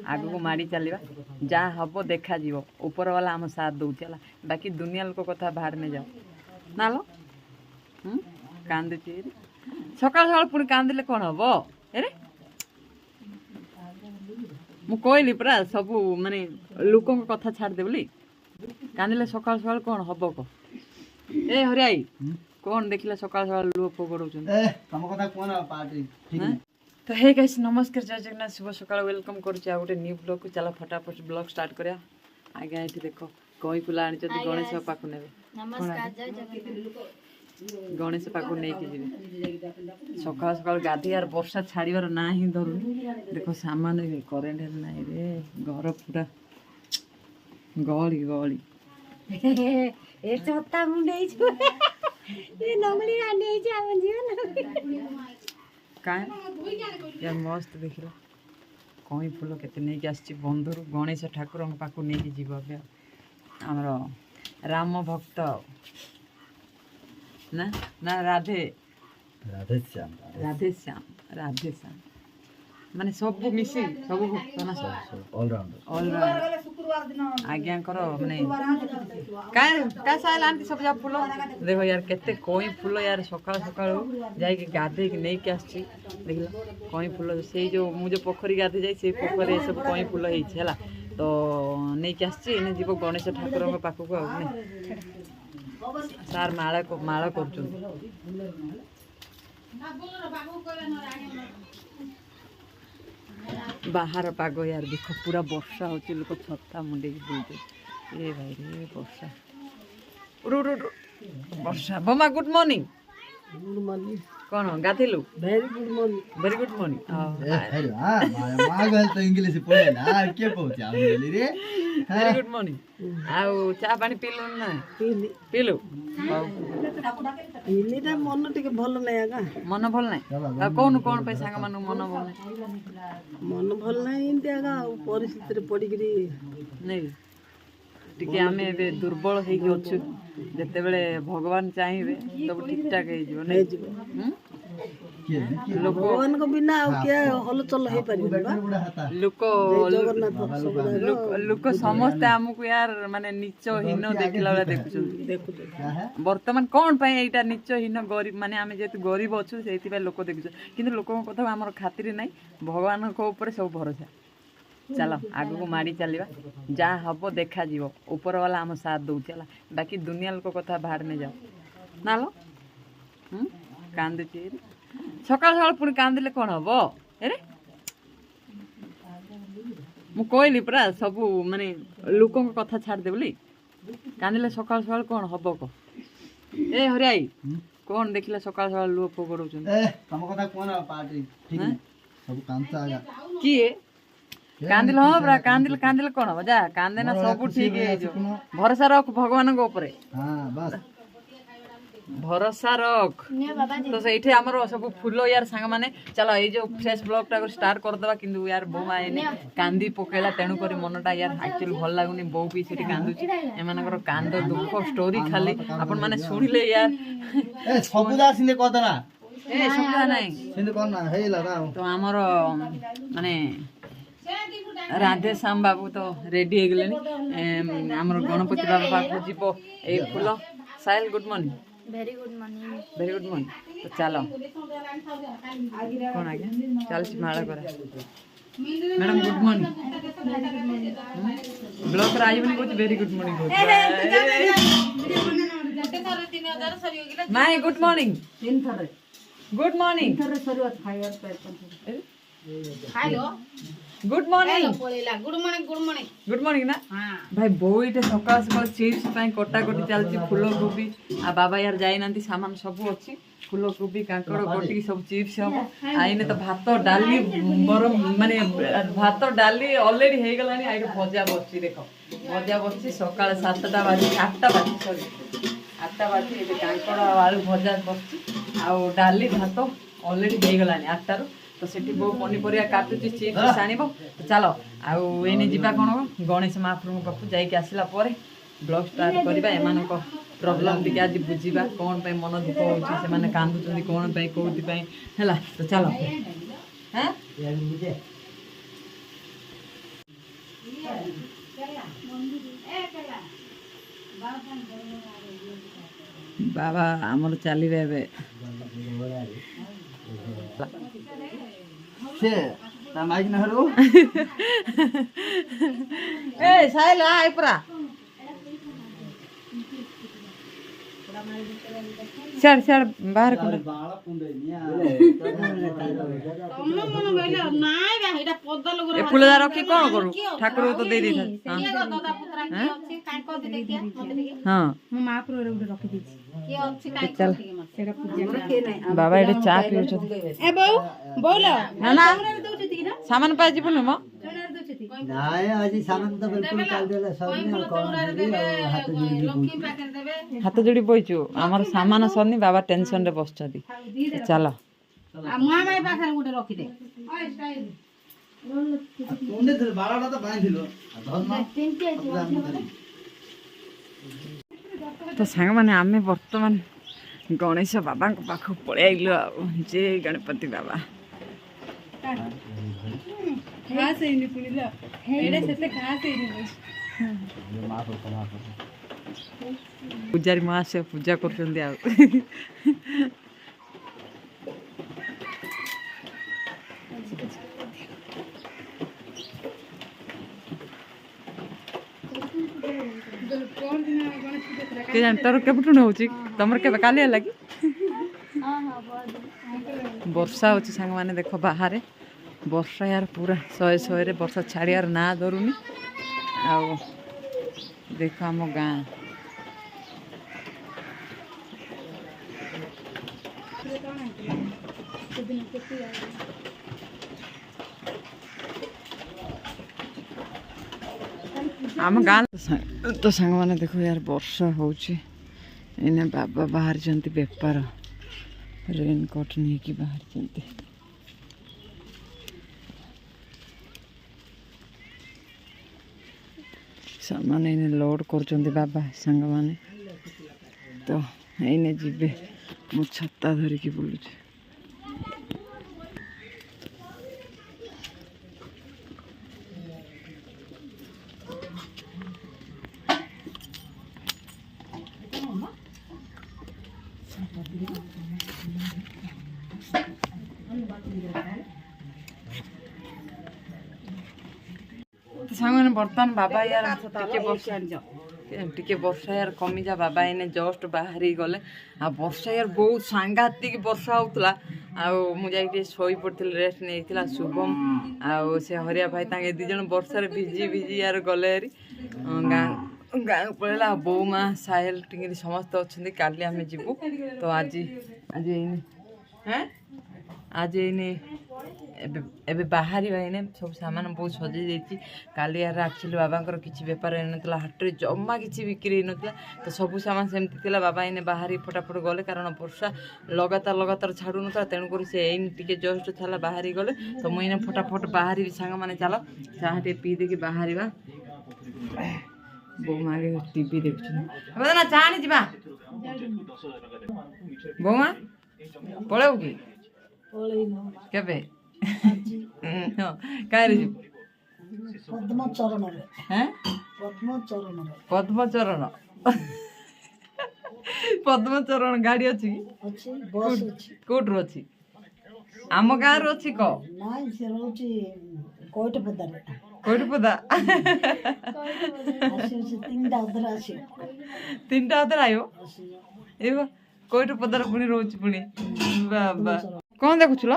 आग को माड़ी चलवा जहाँ हम देखा ऊपर वाला आम साथ दौचे बाकी दुनिया लोक कथा बाहर में जाओ ना लो कांदे सकाल सकाल पुणी कांदिले कौन हम अरे मु कहली परा सब माने लोक कथा छाड़ दे बोली कांदिले सकाल सकाल कौन हम कह ए हरियाई कौन देखला सकाल सकाल लोक पकड़े तो हे गाइस नमस्कार जय जगन्नाथ शुभ सकाल वेलकम करुच्ची आ गोटे न्यू ब्लॉग को चला फटाफट ब्लॉग स्टार्ट करिया आगे ये देखो कई फुला आनी गणेश पाक ने गणेश पाक नहीं जी सकाल सकाल गाधी यार वर्षा छाड़बार ना ही धरुनी देखो सामान करेन्ट ना रे घर पूरा गली गली ए छत्ता मुंडे ए नंगली आने जा मन जीवन का यार मस्त देखला कई फुल केते नहीं कि आसी बंधुर गणेश ठाकुर पाक नहीं जीव आमर राम भक्त ना ना राधे राधे श्याम राधे श्याम राधे श्याम माने सब मिसी सब भक्त ना ऑलराउंडर आज्ञा करो माने का साल आंटी सब जा फूल देखो यार केते कोई फूल यार सकाळ सकाळ जाई के गाधे के नहीं के आछि देखला कोई फूल से जो मु जो पोखरी गाधे जाई से पोखरी सब कोई फूल हेइ छला तो नहीं के आछि ने जीव गणेश ठाकुर के पाखु को ने सार माला कर बाहर पाग यार देख पूरा वर्षा हो लोक छत्ता मुंडे बुलते ए भाई रे वर्षा वर्षा बमा गुड मॉर्निंग कौन गाथिलु very good morning very good morning मागल तो इंग्लिश पढ़े ना के पहुंचे हम बोली रे वेरी गुड मॉर्निंग आउ चा पानी पीलु ना पीलु पीली ता मन टिके भल नै आगा मन भल नै कौन कौन पे संग मन मन भल नै मन भल नै इंते आगा परिस्थिति रे पड़ी गिरी नै टिके आमे बे दुर्बल हे कि अछु जते बेले भगवान चाहिबे सब ठीक ठाक हे जीव नै लोक भगवान को बिना आ क्या हल चल हे पारि लोक जगन्नाथ लोक समस्त हमको यार माने नीच हीन देखला वाला देखु वर्तमान कौन पाई एटा नीच हीन गरीब माने आमे जेतु गरीब अछु सेति पे लोक देखु किंतु लोक कथा हमर खातिर नै भगवान को ऊपर सब भरोसा चलो आग को माड़ी चलवा जहाँ हम देखा ऊपर वाला आम साथ दौचे बाकी दुनिया लोक कथा बाहर में जाओ ना लो कांदे सकाल सकाल पुणी कांदिले कौन हम अरे मु कहली परा सब माने लोक कथा छाड़ दे बोली कांदिले सकाल सकाल कौन हम कह ए हरियाई कौन देखला सकाल सकाल लोक पकड़ो तम कथा कोन पार्टी ठीक सब कांता आगा किए कांदिल हाँ बरा कांदिल कांदिल कौन हम जा कांदे ना सब ठीक है जो भरोसा रख भगवान को ऊपर हां बस भरोसा रख तो सेठी हमर सब फूल यार सांग माने चलो ए जो फ्रेश ब्लॉग टा स्टार्ट कर दबा किंतु यार बो माने कांदी पकेला तेणु करी मनटा यार एक्चुअली भल लागुनी बो भी सेठी कांदुची एमानकर कांद दुख स्टोरी खाली अपन माने सुनिले यार ए सबुदा सिने कदना ए सुनला नाही सिने कोन हेला रा तो हमर माने राधे श्याम बाबू तो रेडी हो गले आमर गणपति बाबा पाक जीव ए फूल साहिल good morning very good morning very good morning तो चलो कौन आगे चल माला करा मैडम गुड मॉर्निंग ब्लॉक रा आइबनी को very good morning my good morning good morning hello good morning good morning good morning good morning ना भाई बो इटे सकाल सकाल चिप्स पाई कटा कटी चलती फूल कोबी आ बाबा यार जाई नांती सामान सब अछि फूल कोबी काकड़ कटी सब चिप्स हम आइने तो भात डाली गरम माने भात डाली ऑलरेडी हे गलानी आइके भजा बसची देखो भजा बसची सकाल 7टा बाजी 8टा बाजी सॉरी 8टा बाजी ए काकड़ आलू भजा बसची आ डाली भात ऑलरेडी हे गलानी 8टा तो सेठी बो पनीपरिया काटुची चिप्स आनिबो तो चलो आउ एने जीवा कोन गणेश महाप्रभु पाखु जाई के आसिला परे ब्लॉग स्टार्ट करबा एमानक प्रॉब्लम टिके आज बुझीबा कोन पे मन दुख होची से माने कांदुचंदी कोन पे कोउती पे हला तो चलो हैं ବାବା ଆମର ଚାଲିବେ ଏବେ ସେ ତା ମାଇକ୍ ନା ହରୁ ଏ ସାଇଲ ଆଇ ପରା ସିଆଡେ ସିଆଡେ ବାହାର କର ବାଳ କୁଣ୍ଡେଇ ନିଆ ଏ ଫୁଲ ଯା ରଖି କଣ କରୁ ଠାକୁରକୁ ତ ଦେଇ ଦେଇଥା ହଁ ଚାଲ ବାବା ଏଠି ଚା ପିଉଛନ୍ତି ନା ନା ସାମାନ ପାଇ ଯିବୁନି ମ ନାଇଁ ଆଜି ସାମାନ ତ ବିଲକୁଲ କାଲି ଦେଲେ ସରିନି ଆଉ କଣ ଦେବି ଆଉ ହାତ ଯୋଡ଼ିକି ବୁଲୁଛି। ହାତ ଯୋଡି ବଇଛୁ ଆମର ସାମାନ ସରିନି ବାବା ଟେନସନ ରେ ବସିଛନ୍ତି ଚାଲ କୁଣ୍ଡେଇଥିଲୁ ବାଳଟା ତ ବାନ୍ଧିଥିଲୁ ତ ସାଙ୍ଗମାନେ ଆମେ ବର୍ତ୍ତମାନ ଗଣେଶ ବାବାଙ୍କ ପାଖକୁ ପଳେଇ ଆଇଲୁ ଆଉ ଜୟ ଗଣପତି ବାବା ପୂଜାରୀ ମା ସେ ପୂଜା କରୁଛନ୍ତି ଆଉ କେ ଜାଣି ତୋର କେବେଠୁ ହଉଛି ତମର କେବେ କାଲି ହେଲା କି ବର୍ଷା ହଉଛି ସାଙ୍ଗମାନେ ଦେଖ ବାହାରେ ବର୍ଷା ୟାର ପୁରା ଶହେ ଶହେରେ ବର୍ଷା ଛାଡ଼ିବାର ନାଁ ଧରୁନି ଆଉ ଦେଖ ଆମ ଗାଁ ଆମ ଗାଁ ତ ସାଙ୍ଗମାନେ ଦେଖ ୟାର ବର୍ଷା ହଉଛି ଏଇନା ବାବା ବାହାରିଛନ୍ତି ବେପାର ରେନକୋଟ ନେଇକି ବାହାରିଛନ୍ତି ସାମାନ ଏଇନେ ଲୋଡ୍ କରୁଛନ୍ତି ବାବା ସାଙ୍ଗମାନେ ତ ଏଇନେ ଯିବେ ମୁଁ ଛତା ଧରିକି ବୁଲୁଛି ସାଙ୍ଗମାନେ ବର୍ତ୍ତମାନ ବାବା ୟାର ଟିକେ ବର୍ଷା ୟାର କମିଯା ବାବା ଏଇନେ ଜଷ୍ଟ ବାହାରି ଗଲେ ଆଉ ବର୍ଷା ୟାର ବହୁତ ସାଂଘାତିକ ବର୍ଷା ହଉଥିଲା ଆଉ ମୁଁ ଯାଇକି ଟିକେ ଶୋଇ ପଡ଼ିଥିଲି ରେଷ୍ଟ ନେଇଥିଲା ଶୁଭମ ଆଉ ସେ ହରିଆ ଭାଇ ତାଙ୍କେ ଦୁଇ ଜଣ ବର୍ଷାରେ ଭିଜି ୟାର ଗଲେ ହେରି ଗାଁକୁ ପଳେଇଲା ଆଉ ବୋଉ ମା ସାହେଲ ଟିକେ ସମସ୍ତେ ଅଛନ୍ତି କାଲି ଆମେ ଯିବୁ ତ ଆଜି ଏଇନେ ଏବେ ବାହାରିବା ଏଇନେ ସବୁ ସାମାନ ବହୁତ ସଜେଇ ଦେଇଛି କାଲି ୟାର ଆକ୍ଚୁଆଲି ବାବାଙ୍କର କିଛି ବେପାର ହେଇନଥିଲା ହାଟରେ ଜମା କିଛି ବିକ୍ରି ହେଇନଥିଲା ତ ସବୁ ସାମାନ ସେମିତି ଥିଲା ବାବା ଏଇନେ ବାହାରି ଫଟାଫଟ ଗଲେ କାରଣ ବର୍ଷା ଲଗାତାର ଛାଡ଼ୁନଥିଲା ତେଣୁକରି ସେ ଏଇନେ ଟିକେ ଜଷ୍ଟ ଥିଲା ବାହାରି ଗଲେ ତ ମୁଁ ଏଇନେ ଫଟାଫଟ ବାହାରିବି ସାଙ୍ଗମାନେ ଚାଲ ଚାହା ଟିକେ ପିଇ ଦେଇକି ବାହାରିବା ବୋଉ ମା ଟିଭି ଦେଖୁଛନ୍ତି ନା ଚାହା ଆଣି ଯିବା ବୋଉ ମା ପଳେଇବୁ କି କେବେ କାହିଁରେ ଯିବୁ ପଦ୍ମଚରଣ ଗାଡି ଅଛି କି କୋଉଠୁ ଅଛି ଆମ ଗାଁରୁ ଅଛି କୋଇଠପଦା ତିନିଟା ଅଧରେ ଆଇବ ଏ କୋଇଠପଦାରେ ପୁଣି ରହୁଛି ପୁଣି ବାବା କଣ ଦେଖୁଥିଲ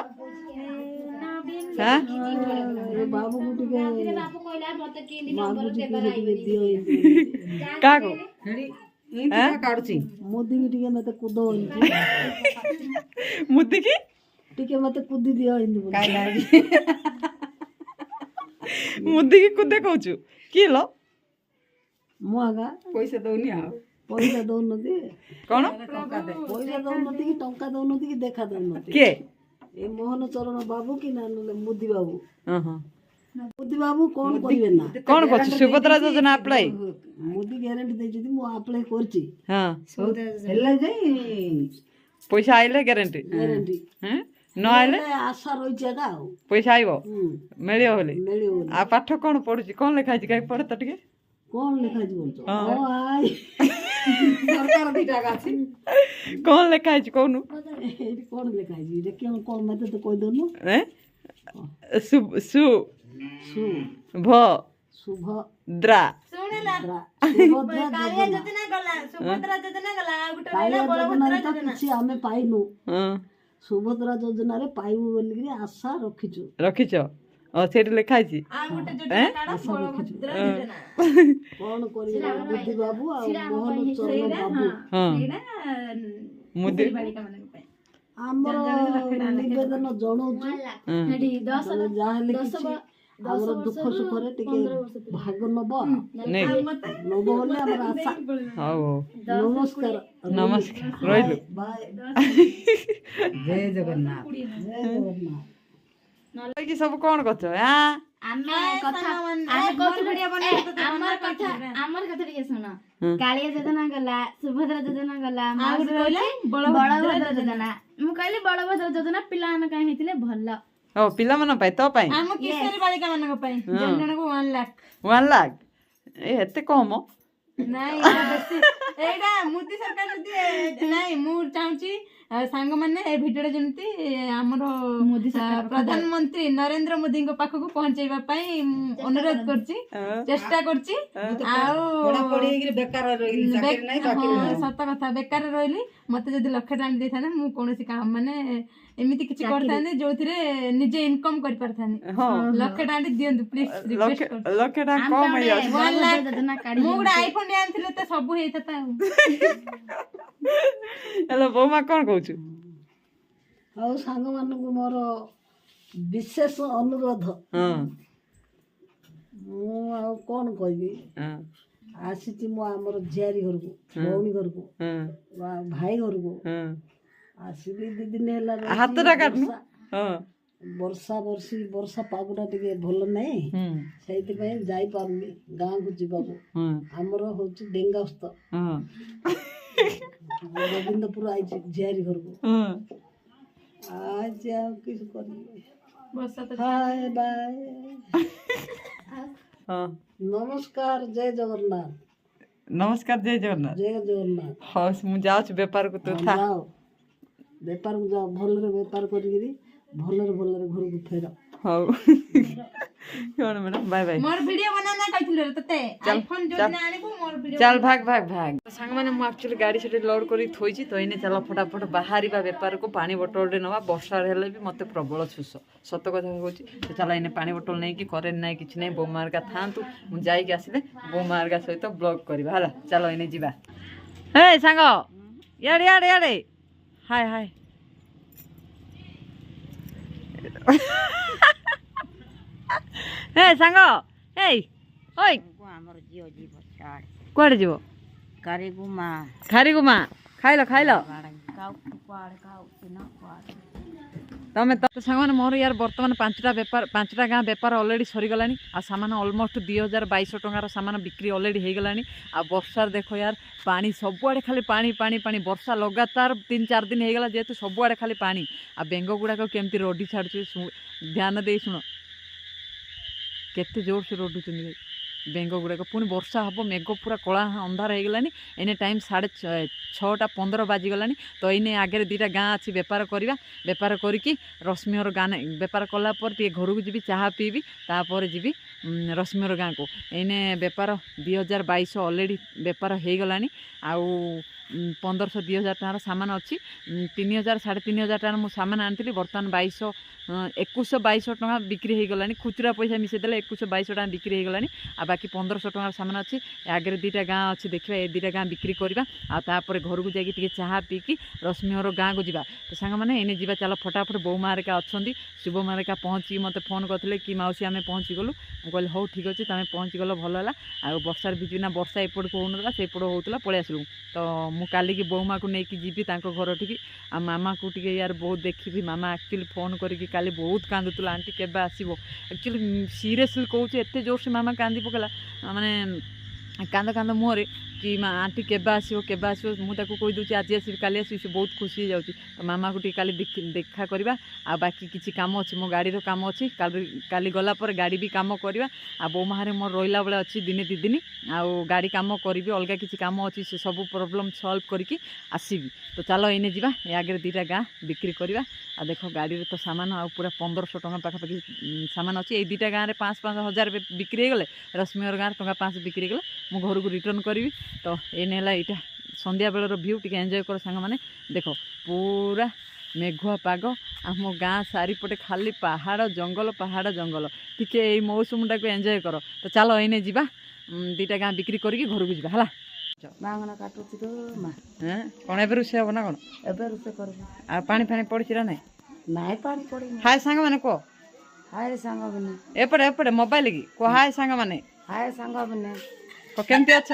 କାହାକୁ କାଢୁଛି ମୋଦିକି ଟିକେ ମତେ କୁଦ ମୁଦିକି ଟିକେ ମତେ କୁଦି ଦିଅ ମୁଦିକି କୁଦେ କହୁଛୁ କିଏ ଲ ମୁଁ ଆଗା ପଇସା ଦଉନି ଆଉ ପଇସା ଦଉନନ୍ତି କଣ ପଇସା ଦଉନନ୍ତି କି ଟଙ୍କା ଦଉନନ୍ତି କି ଦେଖା ଦଉନନ୍ତି କିଏ ଏ ମୋହନ ଚରଣ ବାବୁ କି ନା ନହେଲେ ମୋଦି ବାବୁ ଓହୋ ମୋଦି ବାବୁ କଣ କରିବେ ନା କଣ କରୁଛୁ ସୁଭଦ୍ରା ଯୋଜନା ଆପ୍ଲାଏ ମୋଦି ଗ୍ୟାରେଣ୍ଟି ଦେଇଛନ୍ତି ମୁଁ ଆପ୍ଲାଏ କରିଛି ହଁ ହେଲା ଯାଇ ପଇସା ଆଇଲେ ଗ୍ୟାରେଣ୍ଟି ଗ୍ୟାରେଣ୍ଟି ନହେଲେ ଆଶା ରହିଛି ଏକା ଆଉ ପଇସା ଆଇବ ମିଳିବ ବୋଲି ମିଳିବ ବୋଲି। ଆଉ ପାଠ କ'ଣ ପଢୁଛି କ'ଣ ଲେଖା ହେଇଛି କାହିଁକି ପଢେ ତ ଟିକେ କଣ ଲେଖା ହେଇଛି କହୁଛ ହଁ। ଆଇ ସରକାର ଦିଟା ଅଛି କ'ଣ ଲେଖା ହେଇଛି କହୁନୁ ଏଇଠି କଣ ଲେଖା ହେଇଛି ଦେଖିବ କଣ ମତେ ତ କହିଦଉନୁ ଏ? ସୁ ସୁ ସୁ ଭ ଶୁଭ ଦ୍ରା ସୁଭଦ୍ରା କାଳିଆ ଯୋଜନାରେ ତ କିଛି ଆମେ ପାଇନୁ ହଁ ସୁଭଦ୍ରା ଯୋଜନାରେ ପାଇବୁ ବୋଲିକିରି ଆଶା ରଖିଛୁ ରଖିଛ ସେଇଠି ଲେଖା ହେଇଛି ଆଶା ରଖିଛୁ କଣ କରିବା ବୁଦ୍ଧି ବାବୁ ଆଉ ମୋହନ ଚରଣ ବାବୁ ହଁ ମୁଦି ଆମର ନିବେଦନ ଜଣଉଛୁ ଯାହାହେଲେ କିଛି ଆମର ଦୁଃଖ ସୁଖରେ ଟିକେ ଭାଗ ନବ ନେଇ ନବ ବୋଲି ଆମର ଆଶା ହଉ ହଉ ନମସ୍କାର ନମସ୍କାର ରହିଲୁ ବାଏ ଜୟ ଜଗନ୍ନାଥ କି ସବୁ କ'ଣ କରୁଛ ଆମର କଥା ଟିକେ ଶୁଣ କାଳିଆ ଯୋଜନା ଗଲା ସୁଭଦ୍ରା ଯୋଜନା ଗଲା ବଳଭଦ୍ର ଯୋଜନା ମୁଁ କହିଲି ବଳଭଦ୍ର ଯୋଜନା ପିଲାମାନଙ୍କ ପାଇଁ ହେଇଥିଲେ ଭଲ ହଉ ପିଲାମାନଙ୍କ ପାଇଁ ତୋ ପାଇଁ ଆମ କିଶୋରୀ ବାଳିକା ମାନଙ୍କ ପାଇଁ ଜଣ ଜଣକୁ 1 ଲାଖ 1 ଲାଖ ଏତେ କମ ନାଇଁ ଏଇଟା ମୋଦି ସରକାର ଯଦି ନାଇଁ ମୁଁ ଚାହୁଁଛି ସାଙ୍ଗମାନେ ଏ ଭିଡିଓଟା ଯେମିତି ଆମର ପ୍ରଧାନମନ୍ତ୍ରୀ ନରେନ୍ଦ୍ର ମୋଦିଙ୍କ ପାଖକୁ ପହଞ୍ଚେଇବା ପାଇଁ ଅନୁରୋଧ କରୁଛି ଚେଷ୍ଟା କରୁଛି ଆଉ ସତ କଥା ବେକାର ରହିଲି ମତେ ଯଦି ଲକ୍ଷ ଟଙ୍କା ଦେଇଥାନ୍ତେ ମୁଁ କୌଣସି କାମ ମାନେ ଏମିତି କିଛି କରିଥାନ୍ତି ଯୋଉଥିରେ ନିଜେ ଇନକମ୍ କରିପାରିଥାନ୍ତି ଲକ୍ଷ ଟଙ୍କା ଦିଅନ୍ତୁ ପ୍ଲିଜ ଲକ୍ଷ ଟଙ୍କା କମ ହେଇଯାଉଛି ମୁଁ ଗୋଟେ ଆଇଫୋନ ଆଣିଥିଲେ ତ ସବୁ ହେଇଥାନ୍ତା ଆଉ ହେଲେ ବୋଉମା କ'ଣ କହୁଛୁ ଆଉ ସାଙ୍ଗମାନଙ୍କୁ ମୋର ବିଶେଷ ଅନୁରୋଧ ମୁଁ ଆଉ କ'ଣ କହିବି ଆସିଛି ମୁଁ ଆମର ଝିଆରୀ ଘରକୁ ଭଉଣୀ ଘରକୁ ଭାଇ ଘରକୁ ଆସିଲି 2 ଦିନ ହେଲା ହାତଟା କାଟୁନୁ ବର୍ଷା ପାଗଟା ଟିକେ ଭଲ ନାହିଁ ସେଇଥିପାଇଁ ଯାଇପାରୁନି ଗାଁକୁ ଯିବାକୁ ଆମର ହଉଛି ଡେଙ୍ଗାସ୍ତ ଗୋବିନ୍ଦପୁର ଆଇଛି ଝିଆରୀ ଘରକୁ ଆଜି ଆଉ କିଛି କରିବି ହାଏ ବାଏ ନମସ୍କାର ଜୟ ଜଗନ୍ନାଥ ନମସ୍କାର ଜୟ ଜଗନ୍ନାଥ ଜୟ ଜଗନ୍ନାଥ ହଉ ମୁଁ ଯାଉଛି ବେପାରକୁ ତୁ ଥା ଯାଅ ବେପାରକୁ ଯାଅ ଭଲରେ ବେପାର କରିକିରି ଭଲରେ ଘରକୁ ଫେର ହଉ କ'ଣ ମ୍ୟାଡ଼ାମ ବାଏ ବାଏ ମୋର ଭିଡିଓ ବନାନା କହିଥିଲୁ ତତେ ଆଇଫୋନ ଯୋଉଦିନ ଆଣିବୁ ମୋର ଭିଡିଓ ଚାଲ ଭାଗ ସାଙ୍ଗମାନେ ମୁଁ ଆକ୍ଚୁଆଲି ଗାଡ଼ି ସେଠି ଲୋଡ୍ କରି ଥୋଇଛି ତ ଏଇନେ ଚାଲ ଫଟାଫଟ ବାହାରିବା ବେପାରକୁ ପାଣି ବୋଟଲରେ ନେବା ବର୍ଷାରେ ହେଲେ ବି ମୋତେ ପ୍ରବଳ ଶୋଷ ସତ କଥା କହୁଛି ତ ଚାଲ ଏଇନେ ପାଣି ବୋଟଲ ନେଇକି କରେଣ୍ଟ ନାହିଁ କିଛି ନାହିଁ ବୋଉ ମାର୍କା ଥାଆନ୍ତୁ ମୁଁ ଯାଇକି ଆସିଲେ ବୋଉ ମାର୍କା ସହିତ ବ୍ଲଗ୍ କରିବା ହେଲା ଚାଲ ଏଇନେ ଯିବା ହେ ସାଙ୍ଗ ଇଆଡ଼େ ହାଏ ହେ ସାଙ୍ଗ ଏଇ ଓଇ ଆମର ଝିଅ ଯିବ କୁଆଡ଼େ ଯିବ କାରିଗୁମା ଖାଇଲ ତମେ ତ ସାଙ୍ଗମାନେ ମୋର ୟାର ବର୍ତ୍ତମାନ 5ଟା ଗାଁ ବେପାର ଅଲରେଡ଼ି ସରିଗଲାଣି ଆଉ ସାମାନ ଅଲମୋଷ୍ଟ 2200 ଟଙ୍କାର ସାମାନ ବିକ୍ରି ଅଲରେଡ଼ି ହେଇଗଲାଣି ଆଉ ବର୍ଷାରେ ଦେଖ ୟାର ପାଣି ସବୁଆଡ଼େ ଖାଲି ପାଣି ବର୍ଷା ଲଗାତାର 3-4 ଦିନ ହେଇଗଲା ଯେହେତୁ ସବୁଆଡ଼େ ଖାଲି ପାଣି ଆଉ ବେଙ୍ଗ ଗୁଡ଼ାକ କେମିତି ରଡ଼ି ଛାଡ଼ୁଛି ଧ୍ୟାନ ଦେଇ ଶୁଣ କେତେ ଜୋରସେ ରଡ଼ୁଛନ୍ତି ଭାଇ ବେଙ୍ଗ ଗୁଡ଼ାକ ପୁଣି ବର୍ଷା ହେବ ମେଘ ପୁରା କଳା ଅନ୍ଧାର ହେଇଗଲାଣି ଏନେ ଟାଇମ୍ 6:15 ବାଜିଗଲାଣି ତ ଏଇନେ ଆଗରେ 2ଟା ଗାଁ ଅଛି ବେପାର କରିବା ବେପାର କରିକି ରଶ୍ମିହର ଗାଁ ବେପାର କଲା ପରେ ଟିକେ ଘରକୁ ଯିବି ଚାହା ପିଇବି ତାପରେ ଯିବି ରଶ୍ମିହର ଗାଁକୁ ଏଇନେ ବେପାର 2200 ଅଲରେଡ଼ି ବେପାର ହେଇଗଲାଣି ଆଉ 1500-2000 ଟଙ୍କାର ସାମାନ ଅଛି 3000 3500 ଟଙ୍କାର ମୁଁ ସାମାନ ଆଣିଥିଲି ବର୍ତ୍ତମାନ 2100-2200 ଟଙ୍କା ବିକ୍ରି ହେଇଗଲାଣି ଖୁଚୁରା ପଇସା ମିଶାଇ ଦେଲେ 2100-2200 ଟଙ୍କା ବିକ୍ରି ହେଇଗଲାଣି ଆଉ ବାକି 1500 ଟଙ୍କାର ସାମାନ ଅଛି ଆଗରେ 2ଟା ଗାଁ ଅଛି ଦେଖିବା ଏ 2ଟା ଗାଁ ବିକ୍ରି କରିବା ଆଉ ତାପରେ ଘରକୁ ଯାଇକି ଟିକେ ଚାହା ପିଇକି ରଶ୍ମିହର ଗାଁକୁ ଯିବା ତ ସାଙ୍ଗମାନେ ଏଇନେ ଯିବା ଚାଲ ଫଟାଫଟ ବୋଉ ମା ହେରିକା ଅଛନ୍ତି ଶିବ ମା ହେରିକା ପହଞ୍ଚିକି ମୋତେ ଫୋନ୍ କରିଥିଲେ କି ମାଉସୀ ଆମେ ପହଞ୍ଚିଗଲୁ ମୁଁ କହିଲି ହଉ ଠିକ୍ ଅଛି ତୁମେ ପହଞ୍ଚିଗଲ ଭଲ ହେଲା ଆଉ ବର୍ଷାରେ ଭିଜିନା ବର୍ଷା ଏପଟକୁ ହେଉନଥିଲା ସେପଟ ହେଉଥିଲା ପଳେଇ ଆସିଲୁ ତ ମୁଁ କାଲିକି ବୋଉମାକୁ ନେଇକି ଯିବି ତାଙ୍କ ଘରଠିକି ଆଉ ମାମାକୁ ଟିକେ ୟାର ବହୁତ ଦେଖିବି ମାମା ଆକ୍ଚୁଆଲି ଫୋନ୍ କରିକି କାଲି ବହୁତ କାନ୍ଦୁଥିଲା ଆଣ୍ଟି କେବେ ଆସିବ ଆକ୍ଚୁଆଲି ସିରିୟସଲି କହୁଛି ଏତେ ଜୋରସେ ମାମା କାନ୍ଦି ପକେଇଲା ମାନେ କାନ୍ଦ କାନ୍ଦ ମୁହଁରେ କି ଆଣ୍ଟି କେବେ ଆସିବ ମୁଁ ତାକୁ କହିଦେଉଛି ଆଜି ଆସିବି କାଲି ଆସିବି ସେ ବହୁତ ଖୁସି ହେଇଯାଉଛି ତ ମାମାକୁ ଟିକେ କାଲି ଦେଖା କରିବା ଆଉ ବାକି କିଛି କାମ ଅଛି ମୋ ଗାଡ଼ିର କାମ ଅଛି କାଲି ଗଲା ପରେ ଗାଡ଼ି ବି କାମ କରିବା ଆଉ ବୋଉମାହାରେ ମୋର ରହିଲା ବେଳେ ଅଛି ଦିନେ 2 ଦିନ ଆଉ ଗାଡ଼ି କାମ କରିବି ଅଲଗା କିଛି କାମ ଅଛି ସେ ସବୁ ପ୍ରୋବ୍ଲେମ୍ ସଲ୍ଭ କରିକି ଆସିବି ତ ଚାଲ ଏଇନେ ଯିବା ଏ ଆଗରେ 2ଟା ଗାଁ ବିକ୍ରି କରିବା ଆଉ ଦେଖ ଗାଡ଼ିରେ ତ ସାମାନ ଆଉ ପୁରା 1500 ଟଙ୍କା ପାଖାପାଖି ସାମାନ ଅଛି ଏଇ 2ଟା ଗାଁରେ 5-5 ହଜାର ବିକ୍ରି ହେଇଗଲେ ରଶ୍ମିର ଗାଁରେ ଟଙ୍କା 5 ବିକ୍ରି ହେଇଗଲେ ମୁଁ ଘରକୁ ରିଟର୍ନ କରିବି ତ ଏନେ ହେଲା ଏଇଟା ସନ୍ଧ୍ୟା ବେଳର ଭିଉ ଟିକେ ଏନ୍ଜୟ କର ସାଙ୍ଗମାନେ ଦେଖ ପୁରା ମେଘୁଆ ପାଗ ଆମ ଗାଁ ଚାରିପଟେ ଖାଲି ପାହାଡ଼ ଜଙ୍ଗଲ ଟିକେ ଏଇ ମୌସୁମୀଟାକୁ ଏନ୍ଜୟ କର ତ ଚାଲ ଏଇନେ ଯିବା 2ଟା ଗାଁ ବିକ୍ରି କରିକି ଘରକୁ ଯିବା ହେଲା ବାଙ୍ଗଣା କାଟୁଛି ତ ମା କ'ଣ ଏବେ ରୋଷେଇ ହବ ନା କ'ଣ ଏବେ ରୋଷେଇ କରିବୁ ଆଉ ପାଣି ଫାଣି ପଡ଼ିଛି ନା ନାଇଁ ନାଇଁ ପାଣି ପଡ଼ିନି ହାଏ ସାଙ୍ଗମାନେ କୁହ ହାଏ ସାଙ୍ଗ ବିନେ ଏପଟେ ମୋବାଇଲ କି କୁହ ହାଏ ସାଙ୍ଗମାନେ ହାଏ ସାଙ୍ଗ ବିନେ କେମିତି ଅଛ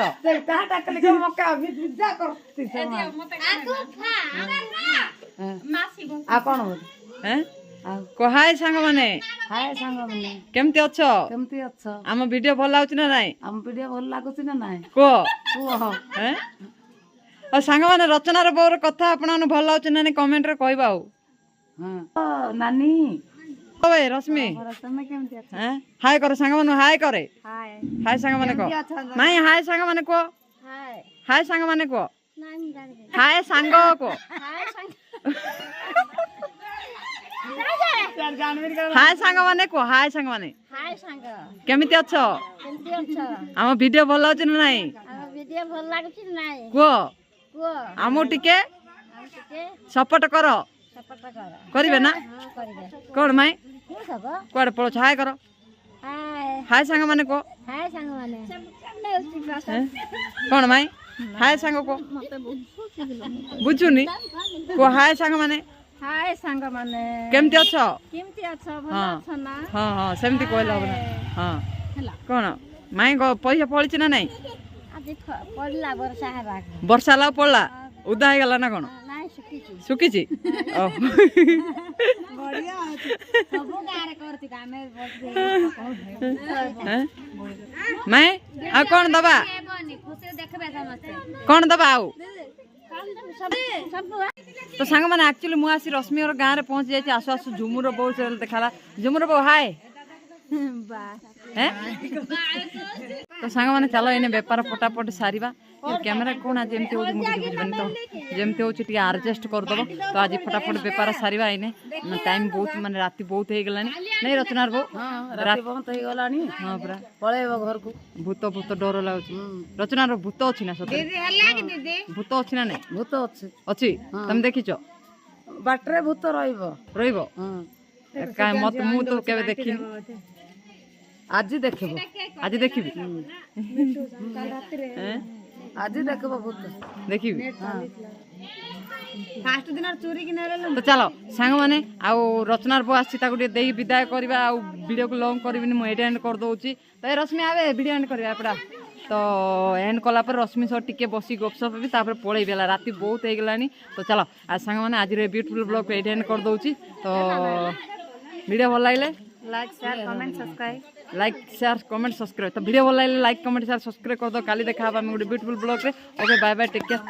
ତାହାଟା କଲି ମକା ବିଜା କରତି ଆଉ କ'ଣ ବୋଧେ କୁହ ହାଏ ସାଙ୍ଗମାନେ ହାଏ ସାଙ୍ଗ ବିନେ କେମିତି ଅଛ କେମିତି ଅଛ ଆମ ଭିଡ଼ିଓ ଭଲ ଲାଗୁଛି ନା ନାଇଁ ଆମ ଭିଡ଼ିଓ ଭଲ ଲାଗୁଛି ନା ନାଇଁ କୁହ କୁହ ଆଉ ସାଙ୍ଗମାନେ ରଚନାର ବୋଉର କଥା ଆପଣଙ୍କୁ ଭଲ ଲାଗୁଛି ନା ନାଇଁ କମେଣ୍ଟରେ କହିବା ଆଉ ନାନୀ ରଶ୍ମି ତମେ କେମିତି ଅଛ ହାଏ କର ସାଙ୍ଗମାନଙ୍କୁ ହାଏ କରେ ହାଏ ହାଏ ସାଙ୍ଗମାନେ କହ ନାଇଁ ହାଏ ସାଙ୍ଗମାନେ କୁହ ହାଏ ହାଏ ସାଙ୍ଗମାନେ କୁହ ନାଇଁ ଜାଣିନି ହାଏ ସାଙ୍ଗ କୁହ ହାଏ ସାଙ୍ଗ ହାଏ ସାଙ୍ଗମାନେ କୁହ ହାଏ ସାଙ୍ଗମାନେ ହାଏ ସାଙ୍ଗ କେମିତି ଅଛ କେମିତି ଅଛ ଆମ ଭିଡ଼ିଓ ଭଲ ଲାଗୁଛି ନା ନାଇଁ ଆମ ଭିଡ଼ିଓ ଭଲ ଲାଗୁଛି ନାଇଁ କୁହ କୁହ ଆମକୁ ଟିକେ ଆମ ଟିକେ ସପୋର୍ଟ କର ସପୋର୍ଟ କର କରିବେ ନା ହଁ କରିବେ କ'ଣ ମାଇଁ ମୁଁ ସବ କୁଆଡ଼େ ପଳଉଛ ହାଏ କର ହାଏ ହାଏ ସାଙ୍ଗମାନେ କୁହ ହାଏ ସାଙ୍ଗମାନେ କ'ଣ ମାଇଁ ହାଏ ସାଙ୍ଗ କୁହ ବୁଝୁନି କୁହ ହାଏ ସାଙ୍ଗମାନେ ହାଏ ସାଙ୍ଗମାନେ କେମିତି ଅଛ କେମିତି ଅଛ ଭଲ ହଁ ଅଛ ନା ହଁ ସେମିତି କହିଲେ ହବ ନା ହଁ ହେଲା କ'ଣ ମାଇଁ ପଇସା ପଳିଛି ନା ନାଇଁ ଆଜି ପଡ଼ିଲା ବର୍ଷା ହେବାକୁ ବର୍ଷା ହେଲା ପଡ଼ିଲା ଉଦା ହେଇଗଲା ନା କ'ଣ ନାଇଁ ଶୁଖିଛି ଶୁଖିଛି ସବୁ ଗାଁରେ କରୁଛି ଆମେ ମାଇଁ ଆଉ କ'ଣ ଦବା ଖୁସିରେ ଦେଖିବେ ସମସ୍ତେ କ'ଣ ଦବା ଆଉ ସବୁ ତ ସାଙ୍ଗମାନେ ଆକ୍ଚୁଆଲି ମୁଁ ଆସି ରଶ୍ମିର ଗାଁରେ ପହଞ୍ଚି ଯାଇଛି ଆସୁ ଆସୁ ଝୁମୁର ବୋଉ ସେ ଦେଖାଲା ଝୁମୁର ବୋଉ ହାଏ ତ ସାଙ୍ଗମାନେ ଚାଲ ଏଇନେ ବେପାର ପଟାପଟ ସାରିବା କ୍ୟାମେରା କ'ଣ ଆଜି ଏମିତି ହେଉଛି ମୁଁ କିଛି ବୁଝିପାରୁନି ତ ଯେମିତି ହେଉଛି ଟିକେ ଆଡ଼ଜଷ୍ଟ କରିଦେବ ତ ଆଜି ଫଟାଫଟ ବେପାର ସାରିବା ଏଇନେ ଟାଇମ୍ ବହୁତ ମାନେ ରାତି ବହୁତ ହେଇଗଲାଣି ନାଇଁ ରଚନାର ବୋଉ ରାତି ବହୁତ ହେଇଗଲାଣି ହଁ ପୁରା ପଳେଇବ ଘରକୁ ଭୂତ ଡର ଲାଗୁଛି ରଚନାର ଭୂତ ଅଛି ନା ସତରେ ଭୂତ ଅଛି ନା ନାଇଁ ଭୂତ ଅଛି ଅଛି ତମେ ଦେଖିଛ ବାଟରେ ଭୂତ ରହିବ କାଇଁ ମତେ ମୁଁ ତ କେବେ ଦେଖିନି ଆଜି ଦେଖିବ ଆଜି ଦେଖିବି ଆଜି ଦେଖିବ ଭୂତ ଦେଖିବି ଫାଷ୍ଟ ଦିନ ଚୋରି କି ନେଲେ ତ ଚାଲ ସାଙ୍ଗମାନେ ଆଉ ରଚନାର ବୋଉ ଆସିଛି ତାକୁ ଟିକେ ଦେଇ ବିଦାୟ କରିବା ଆଉ ଭିଡ଼ିଓକୁ ଲଙ୍ଗ କରିବିନି ମୁଁ ଏଇଟା ଏଣ୍ଡ କରିଦେଉଛି ତ ଏ ରଶ୍ମି ଆବେ ଭିଡ଼ିଓ ଏଣ୍ଡ କରିବା ଏପଟା ତ ଏଣ୍ଡ କଲା ପରେ ରଶ୍ମି ସହ ଟିକେ ବସି ଗପସପ ହେବି ତାପରେ ପଳେଇବି ହେଲା ରାତି ବହୁତ ହେଇଗଲାଣି ତ ଚାଲ ଆଉ ସାଙ୍ଗମାନେ ଆଜିର ଏ ବ୍ୟୁଟିଫୁଲ୍ ବ୍ଲଗ୍ ଏଇଟା ଏଣ୍ଡ କରିଦେଉଛି ତ ଭିଡ଼ିଓ ଭଲ ଲାଗିଲେ like share comment subscribe like share comment subscribe तो वीडियो भल लगे लाइक कमेंट शेयर सब्सक्राइब कर दो काली देखा हम गोटे ब्यूटीफुल ब्लॉग रे okay bye bye take care.